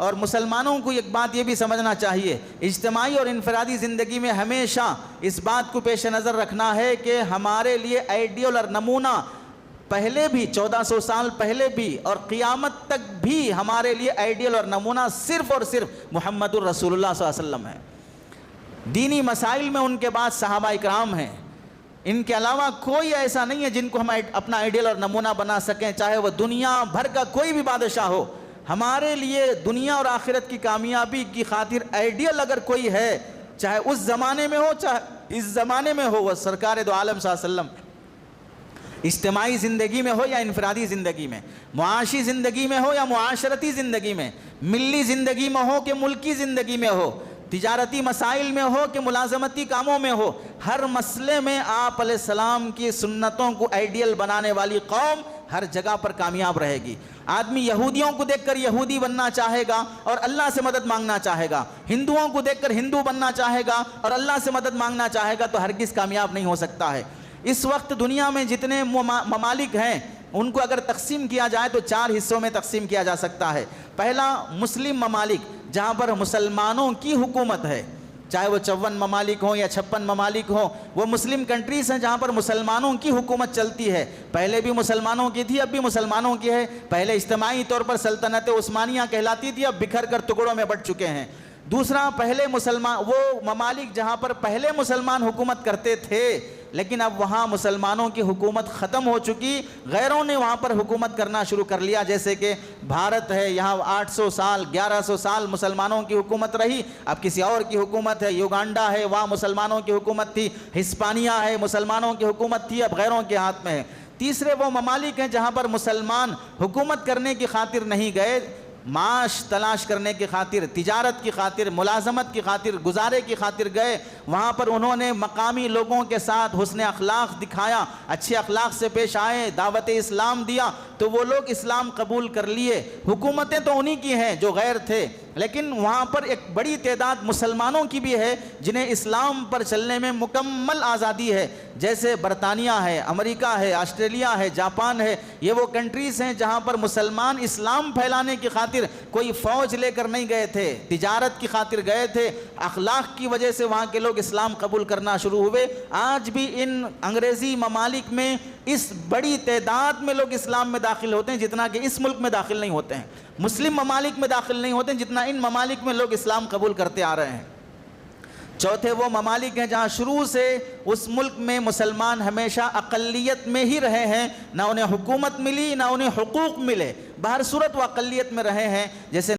اور مسلمانوں کو ایک بات یہ بھی سمجھنا چاہیے، اجتماعی اور انفرادی زندگی میں ہمیشہ اس بات کو پیش نظر رکھنا ہے کہ ہمارے لیے آئیڈیل اور نمونہ پہلے بھی 1400 سال پہلے بھی اور قیامت تک بھی ہمارے لیے آئیڈیل اور نمونہ صرف اور صرف محمد الرسول اللہ صلی اللہ علیہ وسلم ہے۔ دینی مسائل میں ان کے بعد صحابہ اکرام ہیں، ان کے علاوہ کوئی ایسا نہیں ہے جن کو ہم اپنا آئیڈیل اور نمونہ بنا سکیں، چاہے وہ دنیا بھر کا کوئی بھی بادشاہ ہو۔ ہمارے لیے دنیا اور آخرت کی کامیابی کی خاطر آئیڈیل اگر کوئی ہے، چاہے اس زمانے میں ہو چاہے اس زمانے میں ہو، وہ سرکار دو عالم صلی اللہ علیہ وسلم، اجتماعی زندگی میں ہو یا انفرادی زندگی میں، معاشی زندگی میں ہو یا معاشرتی زندگی میں، ملی زندگی میں ہو کہ ملکی زندگی میں ہو، تجارتی مسائل میں ہو کہ ملازمتی کاموں میں ہو، ہر مسئلے میں آپ علیہ السلام کی سنتوں کو آئیڈیل بنانے والی قوم ہر جگہ پر کامیاب رہے گی۔ آدمی یہودیوں کو دیکھ کر یہودی بننا چاہے گا اور اللہ سے مدد مانگنا چاہے گا، ہندوؤں کو دیکھ کر ہندو بننا چاہے گا اور اللہ سے مدد مانگنا چاہے گا، تو ہرگز کامیاب نہیں ہو سکتا ہے۔ اس وقت دنیا میں جتنے ممالک ہیں ان کو اگر تقسیم کیا جائے تو 4 حصوں میں تقسیم کیا جا سکتا ہے۔ پہلا، مسلم ممالک جہاں پر مسلمانوں کی حکومت ہے، چاہے وہ 54 ممالک ہوں یا 56 ممالک ہوں، وہ مسلم کنٹریز ہیں جہاں پر مسلمانوں کی حکومت چلتی ہے۔ پہلے بھی مسلمانوں کی تھی، اب بھی مسلمانوں کی ہے۔ پہلے اجتماعی طور پر سلطنت عثمانیہ کہلاتی تھی، اب بکھر کر ٹکڑوں میں بٹ چکے ہیں۔ دوسرا، پہلے وہ ممالک جہاں پر پہلے مسلمان حکومت کرتے تھے لیکن اب وہاں مسلمانوں کی حکومت ختم ہو چکی، غیروں نے وہاں پر حکومت کرنا شروع کر لیا، جیسے کہ بھارت ہے، یہاں 800 سال 1100 سال مسلمانوں کی حکومت رہی، اب کسی اور کی حکومت ہے۔ یوگانڈا ہے، وہاں مسلمانوں کی حکومت تھی۔ ہسپانیہ ہے، مسلمانوں کی حکومت تھی، اب غیروں کے ہاتھ میں ہے۔ تیسرے وہ ممالک ہیں جہاں پر مسلمان حکومت کرنے کی خاطر نہیں گئے، معاش تلاش کرنے کی خاطر، تجارت کی خاطر، ملازمت کی خاطر، گزارے کی خاطر گئے۔ وہاں پر انہوں نے مقامی لوگوں کے ساتھ حسن اخلاق دکھایا، اچھے اخلاق سے پیش آئے، دعوت اسلام دیا، تو وہ لوگ اسلام قبول کر لیے۔ حکومتیں تو انہی کی ہیں جو غیر تھے، لیکن وہاں پر ایک بڑی تعداد مسلمانوں کی بھی ہے جنہیں اسلام پر چلنے میں مکمل آزادی ہے، جیسے برطانیہ ہے، امریکہ ہے، آسٹریلیا ہے، جاپان ہے۔ یہ وہ کنٹریز ہیں جہاں پر مسلمان اسلام پھیلانے کی خاطر کوئی فوج لے کر نہیں گئے تھے، تجارت کی خاطر گئے تھے، اخلاق کی وجہ سے وہاں کے لوگ اسلام قبول کرنا شروع ہوئے۔ آج بھی ان انگریزی ممالک میں اس بڑی تعداد میں لوگ اسلام میں داخل ہوتے ہیں جتنا کہ اس ملک میں داخل نہیں ہوتے ہیں، مسلم ممالک میں داخل نہیں ہوتے ہیں جتنا ان ممالک میں لوگ اسلام قبول کرتے آ رہے ہیں۔ چوتھے، وہ ممالک ہیں جہاں شروع سے اس ملک میں مسلمان ہمیشہ اقلیت میں ہی رہے ہیں، نہ انہیں حکومت ملی نہ انہیں حقوق ملے، بہر صورت وہ اقلیت میں رہے ہیں، جیسے